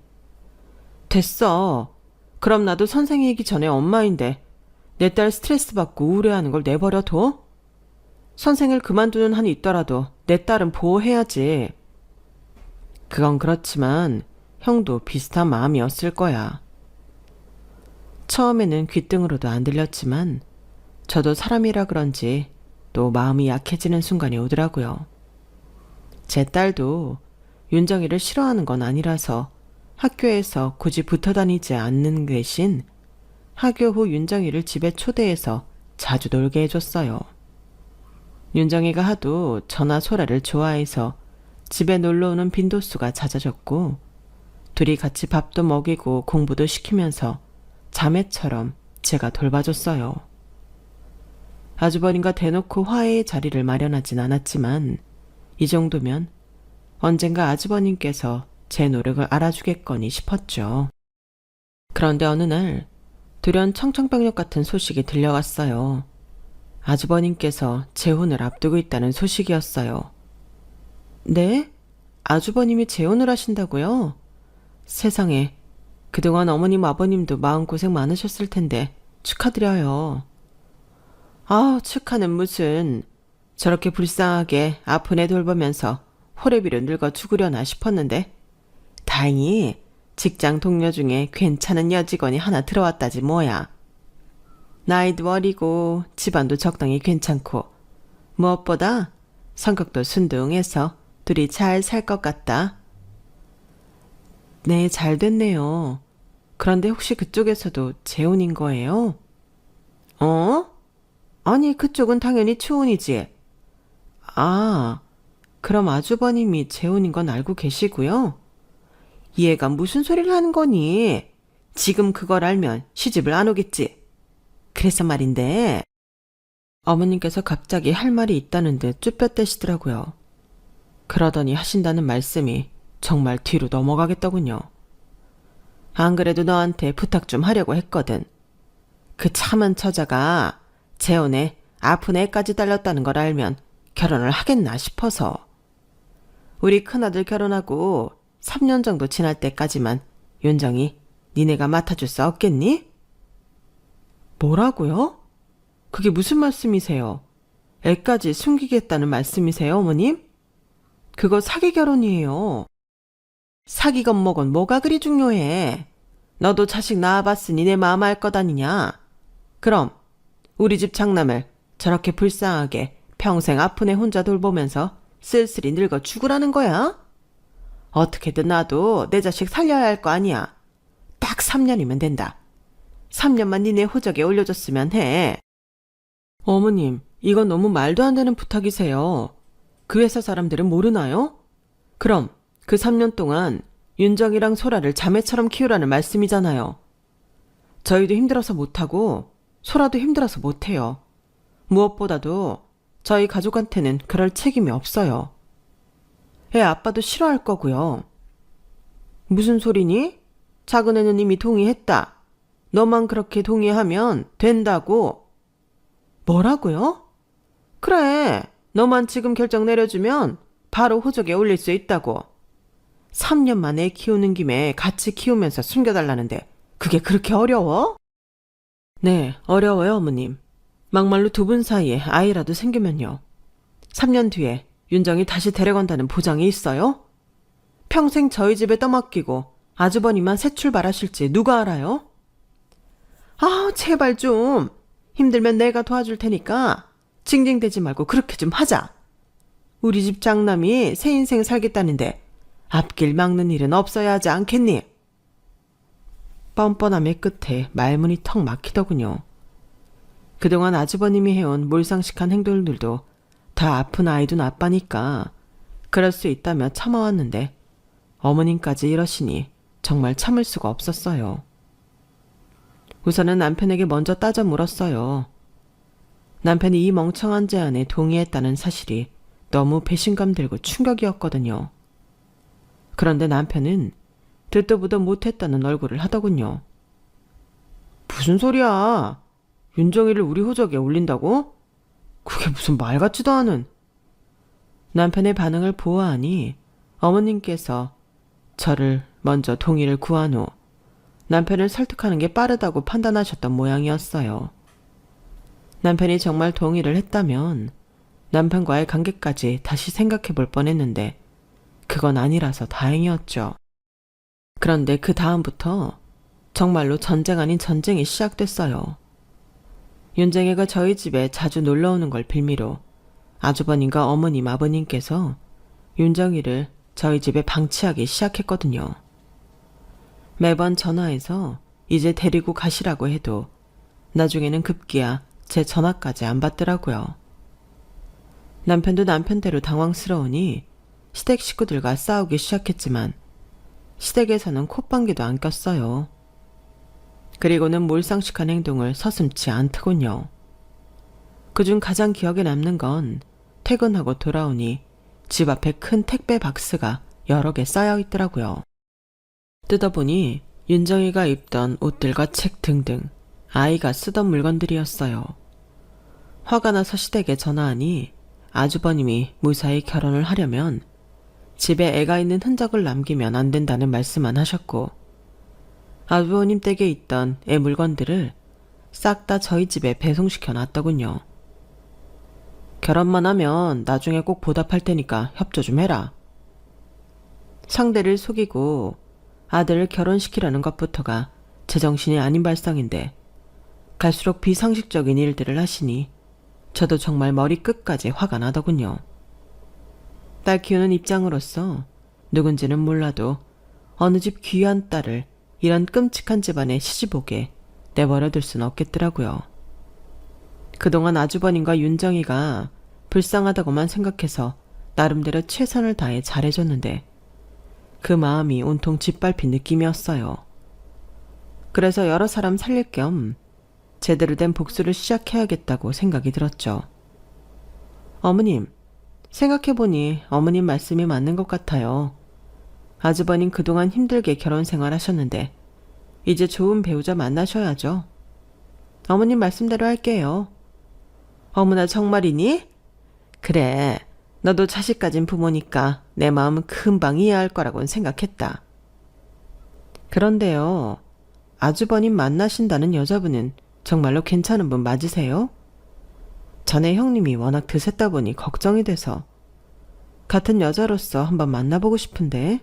Speaker 1: 됐어. 그럼 나도 선생이기 전에 엄마인데 내 딸 스트레스 받고 우울해하는 걸 내버려 둬? 선생을 그만두는 한이 있더라도 내 딸은 보호해야지. 그건 그렇지만 형도 비슷한 마음이었을 거야. 처음에는 귓등으로도 안 들렸지만 저도 사람이라 그런지 또 마음이 약해지는 순간이 오더라고요. 제 딸도 윤정이를 싫어하는 건 아니라서 학교에서 굳이 붙어 다니지 않는 대신 학교 후 윤정이를 집에 초대해서 자주 놀게 해줬어요. 윤정이가 하도 저나 소라를 좋아해서 집에 놀러오는 빈도수가 잦아졌고 둘이 같이 밥도 먹이고 공부도 시키면서 자매처럼 제가 돌봐줬어요. 아주버님과 대놓고 화해의 자리를 마련하진 않았지만 이 정도면 언젠가 아주버님께서 제 노력을 알아주겠거니 싶었죠. 그런데 어느 날 돌연 청천벽력 같은 소식이 들려왔어요. 아주버님께서 재혼을 앞두고 있다는 소식이었어요. 네? 아주버님이 재혼을 하신다고요? 세상에, 그동안 어머님 아버님도 마음고생 많으셨을 텐데 축하드려요. 아, 축하는 무슨. 저렇게 불쌍하게 아픈 애 돌보면서 호래비로 늙어 죽으려나 싶었는데 다행히 직장 동료 중에 괜찮은 여직원이 하나 들어왔다지 뭐야. 나이도 어리고 집안도 적당히 괜찮고 무엇보다 성격도 순둥해서 둘이 잘 살 것 같다. 네, 잘 됐네요. 그런데 혹시 그쪽에서도 재혼인 거예요? 어? 아니, 그쪽은 당연히 추혼이지. 아, 그럼 아주버님이 재혼인 건 알고 계시고요? 얘가 무슨 소리를 하는 거니? 지금 그걸 알면 시집을 안 오겠지. 그래서 말인데 어머님께서 갑자기 할 말이 있다는 듯 쭈뼛대시더라고요. 그러더니 하신다는 말씀이 정말 뒤로 넘어가겠더군요. 안 그래도 너한테 부탁 좀 하려고 했거든. 그 참은 처자가 재혼에 아픈 애까지 딸렸다는 걸 알면 결혼을 하겠나 싶어서. 우리 큰아들 결혼하고 3년 정도 지날 때까지만 윤정이 니네가 맡아줄 수 없겠니? 뭐라고요? 그게 무슨 말씀이세요? 애까지 숨기겠다는 말씀이세요, 어머님? 그거 사기 결혼이에요. 사기 겁먹은 뭐가 그리 중요해? 너도 자식 낳아봤으니 내 마음 알 것 아니냐? 그럼 우리 집 장남을 저렇게 불쌍하게 평생 아픈 애 혼자 돌보면서 쓸쓸히 늙어 죽으라는 거야? 어떻게든 나도 내 자식 살려야 할 거 아니야. 딱 3년이면 된다. 3년만 니네 호적에 올려줬으면 해. 어머님, 이건 너무 말도 안 되는 부탁이세요. 그 회사 사람들은 모르나요? 그럼 그 3년 동안 윤정이랑 소라를 자매처럼 키우라는 말씀이잖아요. 저희도 힘들어서 못하고 소라도 힘들어서 못해요. 무엇보다도 저희 가족한테는 그럴 책임이 없어요. 애 아빠도 싫어할 거고요. 무슨 소리니? 작은 애는 이미 동의했다. 너만 그렇게 동의하면 된다고. 뭐라고요? 그래, 너만 지금 결정 내려주면 바로 호적에 올릴 수 있다고. 3년 만에 키우는 김에 같이 키우면서 숨겨달라는데 그게 그렇게 어려워? 네, 어려워요, 어머님. 막말로 두 분 사이에 아이라도 생기면요. 3년 뒤에 윤정이 다시 데려간다는 보장이 있어요? 평생 저희 집에 떠맡기고 아주버니만 새 출발하실지 누가 알아요? 아, 제발 좀. 힘들면 내가 도와줄 테니까 징징대지 말고 그렇게 좀 하자. 우리 집 장남이 새 인생 살겠다는데 앞길 막는 일은 없어야 하지 않겠니? 뻔뻔함의 끝에 말문이 턱 막히더군요. 그동안 아주버님이 해온 몰상식한 행동들도 다 아픈 아이도 나빠니까 그럴 수 있다며 참아왔는데 어머님까지 이러시니 정말 참을 수가 없었어요. 우선은 남편에게 먼저 따져 물었어요. 남편이 이 멍청한 제안에 동의했다는 사실이 너무 배신감 들고 충격이었거든요. 그런데 남편은 듣도 보도 못했다는 얼굴을 하더군요. 무슨 소리야? 윤정이를 우리 호적에 올린다고? 그게 무슨 말 같지도 않은. 남편의 반응을 보아하니 어머님께서 저를 먼저 동의를 구한 후 남편을 설득하는 게 빠르다고 판단하셨던 모양이었어요. 남편이 정말 동의를 했다면 남편과의 관계까지 다시 생각해 볼 뻔했는데 그건 아니라서 다행이었죠. 그런데 그 다음부터 정말로 전쟁 아닌 전쟁이 시작됐어요. 윤정이가 저희 집에 자주 놀러오는 걸 빌미로 아주버님과 어머님, 아버님께서 윤정이를 저희 집에 방치하기 시작했거든요. 매번 전화해서 이제 데리고 가시라고 해도 나중에는 급기야 제 전화까지 안 받더라고요. 남편도 남편대로 당황스러우니 시댁 식구들과 싸우기 시작했지만 시댁에서는 콧방귀도 안 꼈어요. 그리고는 몰상식한 행동을 서슴지 않더군요. 그중 가장 기억에 남는 건 퇴근하고 돌아오니 집 앞에 큰 택배 박스가 여러 개 쌓여 있더라고요. 뜯어보니 윤정이가 입던 옷들과 책 등등 아이가 쓰던 물건들이었어요. 화가 나서 시댁에 전화하니 아주버님이 무사히 결혼을 하려면 집에 애가 있는 흔적을 남기면 안 된다는 말씀만 하셨고 아주버님 댁에 있던 애 물건들을 싹 다 저희 집에 배송시켜 놨더군요. 결혼만 하면 나중에 꼭 보답할 테니까 협조 좀 해라. 상대를 속이고 아들을 결혼시키려는 것부터가 제정신이 아닌 발상인데 갈수록 비상식적인 일들을 하시니 저도 정말 머리 끝까지 화가 나더군요. 딸 키우는 입장으로서 누군지는 몰라도 어느 집 귀한 딸을 이런 끔찍한 집안에 시집오게 내버려둘 순 없겠더라고요. 그동안 아주버님과 윤정이가 불쌍하다고만 생각해서 나름대로 최선을 다해 잘해줬는데 그 마음이 온통 짓밟힌 느낌이었어요. 그래서 여러 사람 살릴 겸 제대로 된 복수를 시작해야겠다고 생각이 들었죠. 어머님, 생각해보니 어머님 말씀이 맞는 것 같아요. 아주버님 그동안 힘들게 결혼 생활하셨는데 이제 좋은 배우자 만나셔야죠. 어머님 말씀대로 할게요. 어머나 정말이니? 그래, 너도 자식 가진 부모니까 내 마음은 금방 이해할 거라고는 생각했다. 그런데요, 아주버님 만나신다는 여자분은 정말로 괜찮은 분 맞으세요? 전에 형님이 워낙 드셌다 보니 걱정이 돼서 같은 여자로서 한번 만나보고 싶은데.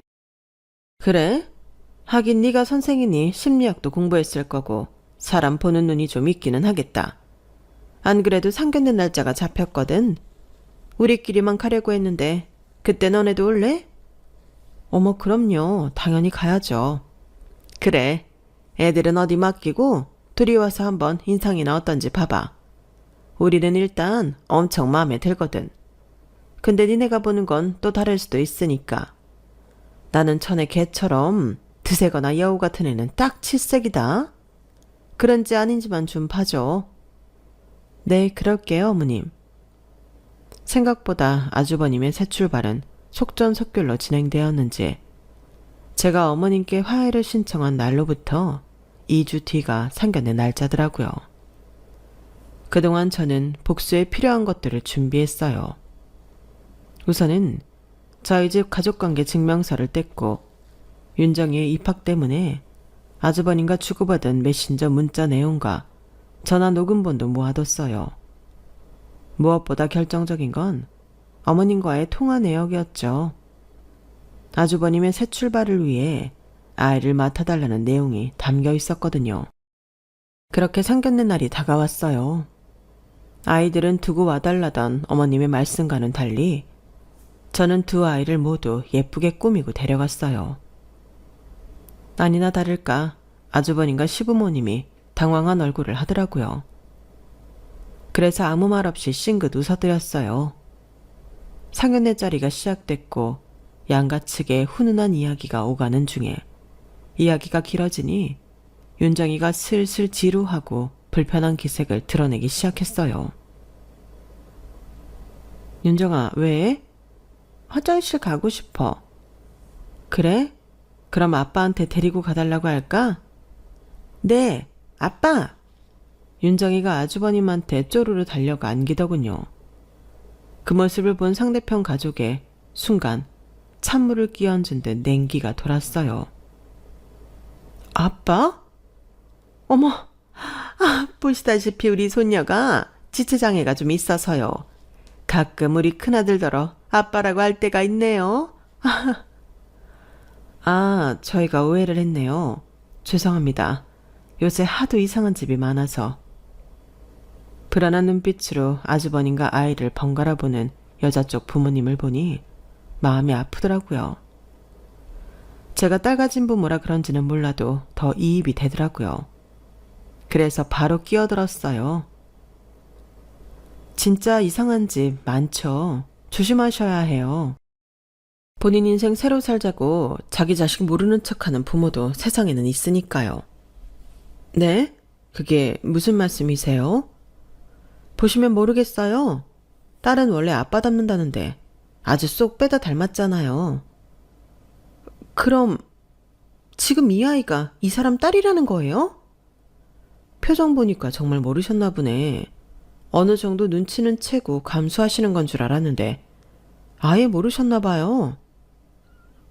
Speaker 1: 그래? 하긴 네가 선생이니 심리학도 공부했을 거고 사람 보는 눈이 좀 있기는 하겠다. 안 그래도 상견례 날짜가 잡혔거든. 우리끼리만 가려고 했는데 그때 너네도 올래? 어머, 그럼요. 당연히 가야죠. 그래, 애들은 어디 맡기고 둘이 와서 한번 인상이나 어떤지 봐봐. 우리는 일단 엄청 마음에 들거든. 근데 니네가 보는 건 또 다를 수도 있으니까. 나는 전에 걔처럼 드세거나 여우 같은 애는 딱 칠색이다. 그런지 아닌지만 좀 봐줘. 네, 그럴게요, 어머님. 생각보다 아주버님의 새 출발은 속전속결로 진행되었는지 제가 어머님께 화해를 신청한 날로부터 2주 뒤가 상견례 날짜더라고요. 그동안 저는 복수에 필요한 것들을 준비했어요. 우선은 저희 집 가족관계 증명서를 뗐고 윤정이의 입학 때문에 아주버님과 주고받은 메신저 문자 내용과 전화 녹음본도 모아뒀어요. 무엇보다 결정적인 건 어머님과의 통화 내역이었죠. 아주버님의 새 출발을 위해 아이를 맡아달라는 내용이 담겨 있었거든요. 그렇게 상견례 날이 다가왔어요. 아이들은 두고 와달라던 어머님의 말씀과는 달리 저는 두 아이를 모두 예쁘게 꾸미고 데려갔어요. 아니나 다를까 아주버님과 시부모님이 당황한 얼굴을 하더라고요. 그래서 아무 말 없이 싱긋 웃어드렸어요. 상견례 자리가 시작됐고 양가 측의 훈훈한 이야기가 오가는 중에 이야기가 길어지니 윤정이가 슬슬 지루하고 불편한 기색을 드러내기 시작했어요. 윤정아, 왜? 화장실 가고 싶어. 그래? 그럼 아빠한테 데리고 가달라고 할까? 네, 아빠! 윤정이가 아주버님한테 쪼르르 달려가 안기더군요. 그 모습을 본 상대편 가족에 순간 찬물을 끼얹은 듯 냉기가 돌았어요. 아빠? 어머, 보시다시피 우리 손녀가 지체장애가 좀 있어서요. 가끔 우리 큰아들더러 아빠라고 할 때가 있네요. 저희가 오해를 했네요. 죄송합니다. 요새 하도 이상한 집이 많아서. 불안한 눈빛으로 아주버님과 아이를 번갈아 보는 여자 쪽 부모님을 보니 마음이 아프더라고요. 제가 딸 가진 부모라 그런지는 몰라도 더 이입이 되더라고요. 그래서 바로 끼어들었어요. 진짜 이상한 집 많죠. 조심하셔야 해요. 본인 인생 새로 살자고 자기 자식 모르는 척하는 부모도 세상에는 있으니까요. 네? 그게 무슨 말씀이세요? 보시면 모르겠어요. 딸은 원래 아빠 닮는다는데 아주 쏙 빼다 닮았잖아요. 그럼 지금 이 아이가 이 사람 딸이라는 거예요? 표정 보니까 정말 모르셨나 보네. 어느 정도 눈치는 채고 감수하시는 건 줄 알았는데 아예 모르셨나 봐요.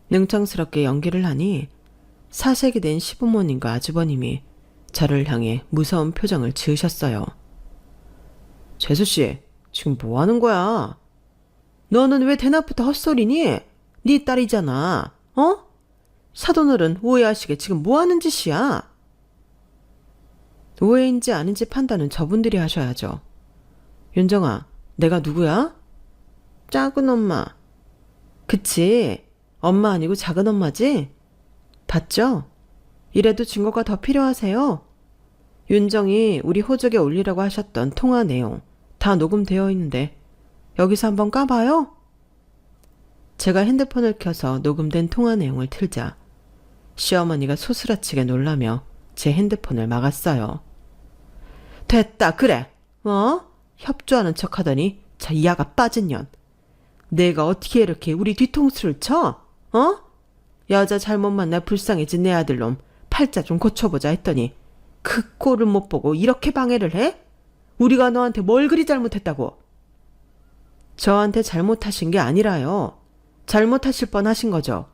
Speaker 1: 능청스럽게 연기를 하니 사색이 된 시부모님과 아주버님이 저를 향해 무서운 표정을 지으셨어요. 재수씨, 지금 뭐 하는 거야? 너는 왜 대낮부터 헛소리니? 네 딸이잖아. 어? 사돈어른 오해하시게 지금 뭐 하는 짓이야? 오해인지 아닌지 판단은 저분들이 하셔야죠. 윤정아, 내가 누구야? 작은 엄마. 그치? 엄마 아니고 작은 엄마지? 봤죠? 이래도 증거가 더 필요하세요? 윤정이 우리 호적에 올리라고 하셨던 통화 내용 다 녹음되어 있는데 여기서 한번 까봐요? 제가 핸드폰을 켜서 녹음된 통화 내용을 틀자 시어머니가 소스라치게 놀라며 제 핸드폰을 막았어요. 됐다, 그래. 협조하는 척하더니 저 이하가 빠진 년. 내가 어떻게 이렇게 우리 뒤통수를 쳐? 여자 잘못 만나 불쌍해진 내 아들놈 팔자 좀 고쳐보자 했더니 그 꼴을 못 보고 이렇게 방해를 해? 우리가 너한테 뭘 그리 잘못했다고? 저한테 잘못하신 게 아니라요. 잘못하실 뻔 하신 거죠.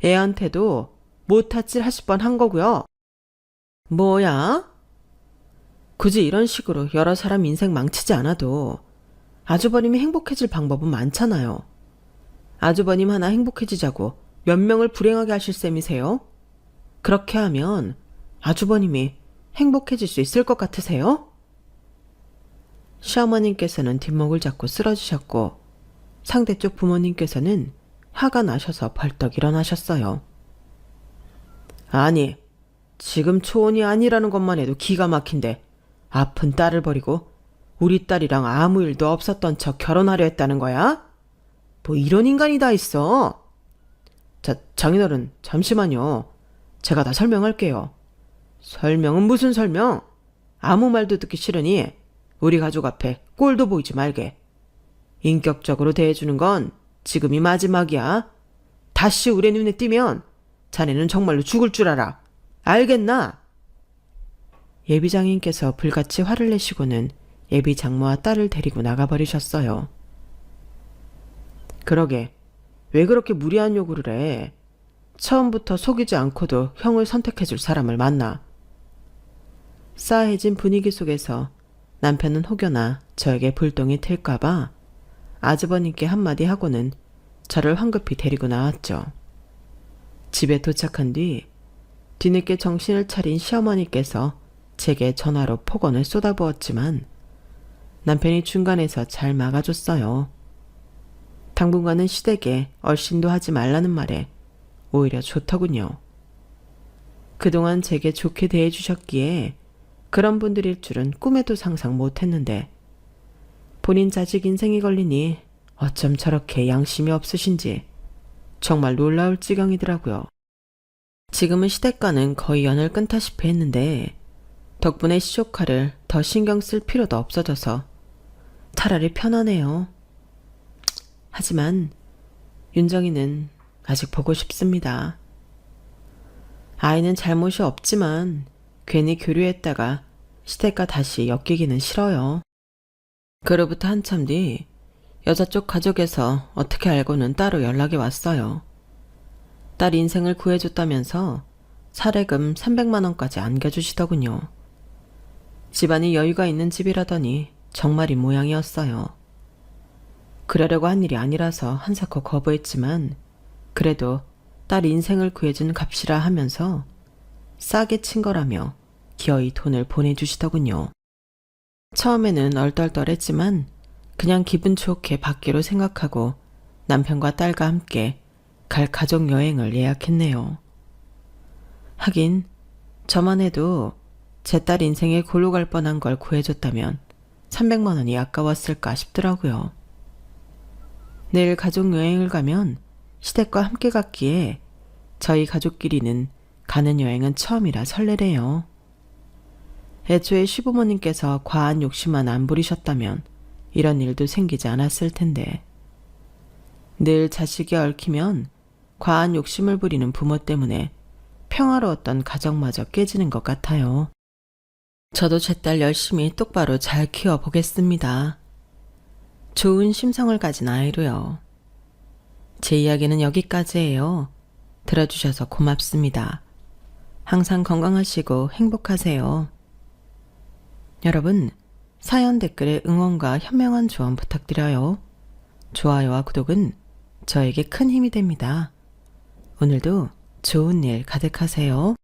Speaker 1: 애한테도 못하칠 하실 뻔 한 거고요. 뭐야? 굳이 이런 식으로 여러 사람 인생 망치지 않아도 아주버님이 행복해질 방법은 많잖아요. 아주버님 하나 행복해지자고 몇 명을 불행하게 하실 셈이세요? 그렇게 하면 아주버님이 행복해질 수 있을 것 같으세요? 시어머님께서는 뒷목을 잡고 쓰러지셨고 상대 쪽 부모님께서는 화가 나셔서 벌떡 일어나셨어요. 아니, 지금 초혼이 아니라는 것만 해도 기가 막힌데 아픈 딸을 버리고 우리 딸이랑 아무 일도 없었던 척 결혼하려 했다는 거야? 뭐 이런 인간이 다 있어. 자, 장인어른 잠시만요. 제가 다 설명할게요. 설명은 무슨 설명? 아무 말도 듣기 싫으니 우리 가족 앞에 꼴도 보이지 말게. 인격적으로 대해주는 건 지금이 마지막이야. 다시 우리 눈에 띄면 자네는 정말로 죽을 줄 알아. 알겠나? 예비장인께서 불같이 화를 내시고는 예비장모와 딸을 데리고 나가버리셨어요. 그러게, 왜 그렇게 무리한 요구를 해? 처음부터 속이지 않고도 형을 선택해줄 사람을 만나. 싸해진 분위기 속에서 남편은 혹여나 저에게 불똥이 튈까봐 아주버님께 한마디 하고는 저를 황급히 데리고 나왔죠. 집에 도착한 뒤 뒤늦게 정신을 차린 시어머니께서 제게 전화로 폭언을 쏟아부었지만 남편이 중간에서 잘 막아줬어요. 당분간은 시댁에 얼씬도 하지 말라는 말에 오히려 좋더군요. 그동안 제게 좋게 대해주셨기에 그런 분들일 줄은 꿈에도 상상 못했는데 본인 자식 인생이 걸리니 어쩜 저렇게 양심이 없으신지 정말 놀라울 지경이더라고요. 지금은 시댁과는 거의 연을 끊다시피 했는데 덕분에 시조카를 더 신경 쓸 필요도 없어져서 차라리 편하네요. 하지만 윤정이는 아직 보고 싶습니다. 아이는 잘못이 없지만 괜히 교류했다가 시댁과 다시 엮이기는 싫어요. 그로부터 한참 뒤 여자 쪽 가족에서 어떻게 알고는 따로 연락이 왔어요. 딸 인생을 구해줬다면서 사례금 300만 원까지 안겨주시더군요. 집안이 여유가 있는 집이라더니 정말이 모양이었어요. 그러려고 한 일이 아니라서 한사코 거부했지만 그래도 딸 인생을 구해준 값이라 하면서 싸게 친 거라며 기어이 돈을 보내주시더군요. 처음에는 얼떨떨했지만 그냥 기분 좋게 받기로 생각하고 남편과 딸과 함께 갈 가족 여행을 예약했네요. 하긴 저만 해도 제 딸 인생에 골로 갈 뻔한 걸 구해줬다면 300만 원이 아까웠을까 싶더라고요. 내일 가족 여행을 가면 시댁과 함께 갔기에 저희 가족끼리는 가는 여행은 처음이라 설레래요. 애초에 시부모님께서 과한 욕심만 안 부리셨다면 이런 일도 생기지 않았을 텐데 늘 자식이 얽히면 과한 욕심을 부리는 부모 때문에 평화로웠던 가정마저 깨지는 것 같아요. 저도 제 딸 열심히 똑바로 잘 키워보겠습니다. 좋은 심성을 가진 아이로요. 제 이야기는 여기까지예요. 들어주셔서 고맙습니다. 항상 건강하시고 행복하세요. 여러분, 사연 댓글에 응원과 현명한 조언 부탁드려요. 좋아요와 구독은 저에게 큰 힘이 됩니다. 오늘도 좋은 일 가득하세요.